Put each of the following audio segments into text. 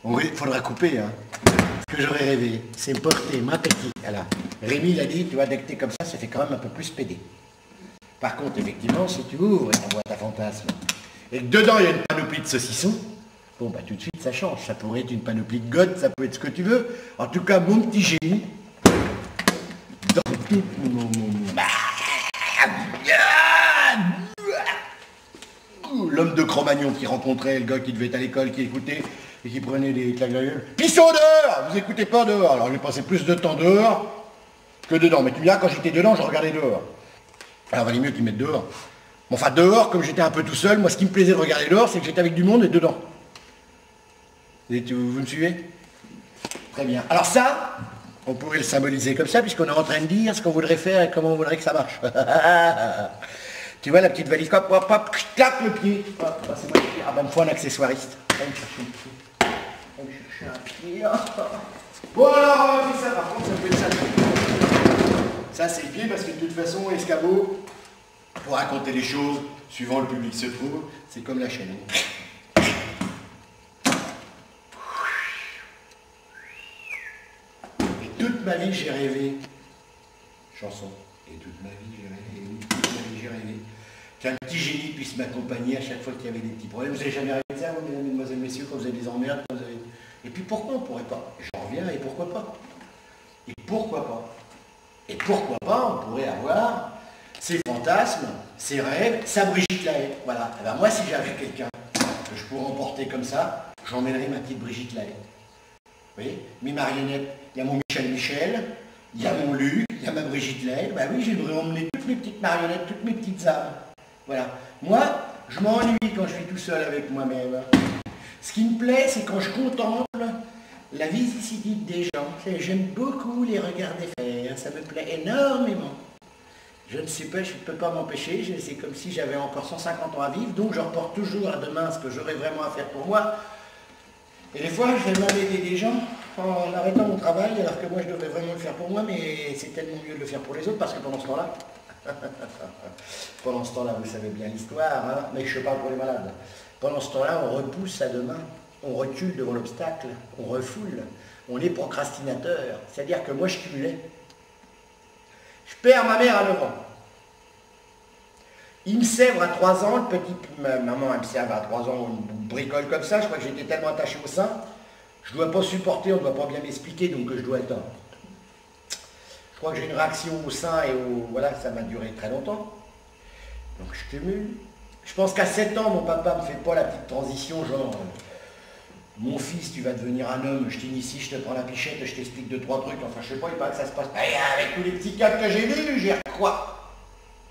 Il faudra couper, hein. Ce que j'aurais rêvé, c'est porter ma petite. Alors, Rémi l'a dit, tu vois, dès que t'es comme ça fait quand même un peu plus pédé. Par contre, effectivement, si tu ouvres ta boîte à fantasmes et que dedans il y a une panoplie de saucissons, bon, bah tout de suite ça change. Ça pourrait être une panoplie de godes, ça peut être ce que tu veux. En tout cas, mon petit génie, dans tout l'homme de Cro-Magnon qui rencontrait le gars qui devait être à l'école, qui écoutait et qui prenait des claques de la gueule. Pissons dehors! Vous écoutez pas dehors. Alors j'ai passé plus de temps dehors que dedans. Mais tu me diras, quand j'étais dedans, je regardais dehors. Alors il valait mieux qu'ils mettent dehors. Enfin dehors, comme j'étais un peu tout seul, moi ce qui me plaisait de regarder dehors, c'est que j'étais avec du monde et dedans. Et vous me suivez? Très bien. Alors ça, on pourrait le symboliser comme ça, puisqu'on est en train de dire ce qu'on voudrait faire et comment on voudrait que ça marche. Tu vois la petite valise, hop, hop, hop, claque le pied. Hop, bah, c'est moi qui... Ah bah, il me faut un accessoiriste. Va me chercher un pied. Va me chercher un pied. Bon alors, on va faire ça, par contre, ça peut être ça. Ça, c'est le pied, parce que de toute façon, escabeau, pour raconter les choses, suivant le public se trouve, c'est comme la chaîne. Et toute ma vie, j'ai rêvé. Chanson. Et toute ma vie, j'ai rêvé. Toute ma vie, j'ai rêvé. Qu'un petit génie puisse m'accompagner à chaque fois qu'il y avait des petits problèmes. Vous n'avez jamais rêvé de ça, vous, mesdames, mesdemoiselles, messieurs, quand vous avez des emmerdes, quand vous avez... Et puis pourquoi on ne pourrait pas? J'en reviens, et pourquoi pas? Et pourquoi pas? Et pourquoi pas, on pourrait avoir ses fantasmes, ses rêves, sa Brigitte Lahaie. Voilà. Et ben moi, si j'avais quelqu'un que je pourrais emporter comme ça, j'emmènerais ma petite Brigitte Lahaie. Vous voyez? Mes marionnettes, il y a mon Michel, il y a mon Luc, il y a ma Brigitte Lahaie. Ben oui, j'aimerais emmener toutes mes petites marionnettes, toutes mes petites âmes. Voilà. Moi, je m'ennuie quand je suis tout seul avec moi-même. Ce qui me plaît, c'est quand je contemple la vicissitude des gens. J'aime beaucoup les regarder faire, ça me plaît énormément. Je ne sais pas, je ne peux pas m'empêcher, c'est comme si j'avais encore 150 ans à vivre, donc je reporte toujours à demain ce que j'aurais vraiment à faire pour moi. Et des fois, je vais m'aider des gens en arrêtant mon travail, alors que moi, je devrais vraiment le faire pour moi, mais c'est tellement mieux de le faire pour les autres, parce que pendant ce temps-là, vous savez bien l'histoire, hein, mais je parle pour les malades. Pendant ce temps-là, on repousse à demain, on recule devant l'obstacle, on refoule, on est procrastinateur. C'est-à-dire que moi, je cumulais. Je perds ma mère à 9 ans. Il me sèvre à 3 ans, le petit... Maman, elle me sèvre à 3 ans, une bricole comme ça, je crois que j'étais tellement attaché au sein, je ne dois pas supporter, on ne doit pas bien m'expliquer, donc je dois être... Je crois que j'ai une réaction au sein et au... Voilà, ça m'a duré très longtemps. Donc je cumule. Je pense qu'à 7 ans, mon papa ne me fait pas la petite transition, genre... Mon fils, tu vas devenir un homme, je t'initie, je te prends la pichette, je t'explique 2-3 trucs, enfin je sais pas, il paraît que ça se passe. Et avec tous les petits cas que j'ai lus, j'ai quoi?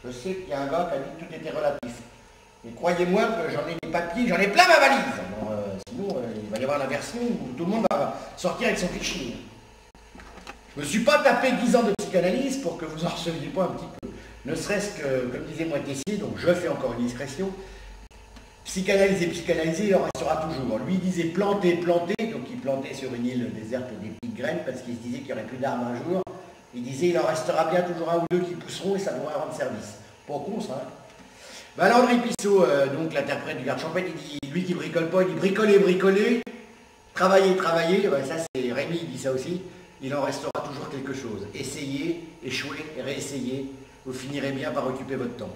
Je sais qu'il y a un gars qui a dit que tout était relatif. Et croyez-moi que j'en ai des papiers, j'en ai plein ma valise. Alors, sinon, il va y avoir la version où tout le monde va sortir avec son fichier. Je ne me suis pas tapé 10 ans de psychanalyse pour que vous en receviez pas un petit peu. Ne serait-ce que, comme disait Moitessier, donc je fais encore une discrétion, psychanalyser, il en restera toujours. Lui il disait planter, planter, donc il plantait sur une île déserte des petites graines parce qu'il se disait qu'il n'y aurait plus d'arbres un jour. Il disait il en restera bien toujours un ou deux qui pousseront et ça devrait rendre service. Pas con ça. Hein. Ben, Landry Pissot, donc l'interprète du garde champêtre, il dit, lui qui bricole pas, il dit bricoler, bricoler, travailler, travailler, ben, ça c'est Rémi, il dit ça aussi, il en restera toujours quelque chose. Essayez, échouez, réessayez, vous finirez bien par occuper votre temps.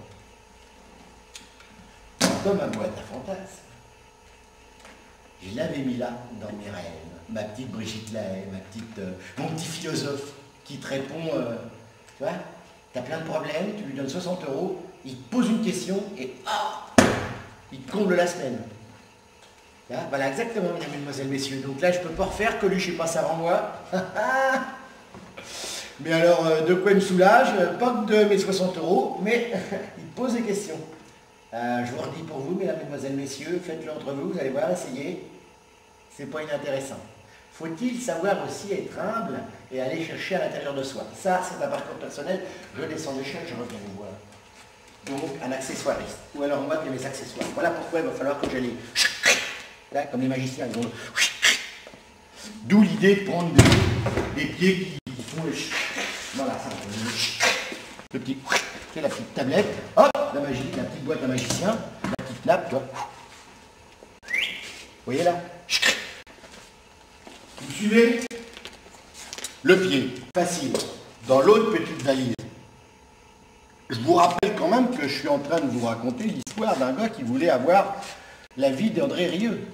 Comme ma boîte à fantasmes. Je l'avais mis là, dans mes rêves. Ma petite Brigitte Lahaie, mon petit philosophe qui te répond, tu vois, tu as plein de problèmes, tu lui donnes 60 €, il te pose une question et il te comble la semaine. Là, voilà, exactement, mesdames, mesdemoiselles, messieurs. Donc là, je ne peux pas refaire, Coluche il passe avant moi. Mais alors, de quoi il me soulage? Pas de mes 60 €, mais il te pose des questions. Je vous redis pour vous, mesdames, mesdemoiselles, messieurs, faites-le entre vous, vous allez voir, essayez. C'est pas inintéressant. Faut-il savoir aussi être humble et aller chercher à l'intérieur de soi? Ça, c'est un parcours personnel. Je descends l'échelle, je reviens vous voir. Donc, un accessoiriste. Ou alors moi qui ai mes accessoires. Voilà pourquoi il va falloir que j'aille... Là, comme les magiciens, ils vont... D'où l'idée de prendre des pieds qui font le... Voilà, ça. Le petit... C'est la petite tablette. Hop, la magie, la petite boîte à magicien. La petite nappe, tu vois. Vous voyez là? suivez le pied, facile, dans l'autre petite valise. Je vous rappelle quand même que je suis en train de vous raconter l'histoire d'un gars qui voulait avoir la vie d'André Rieu.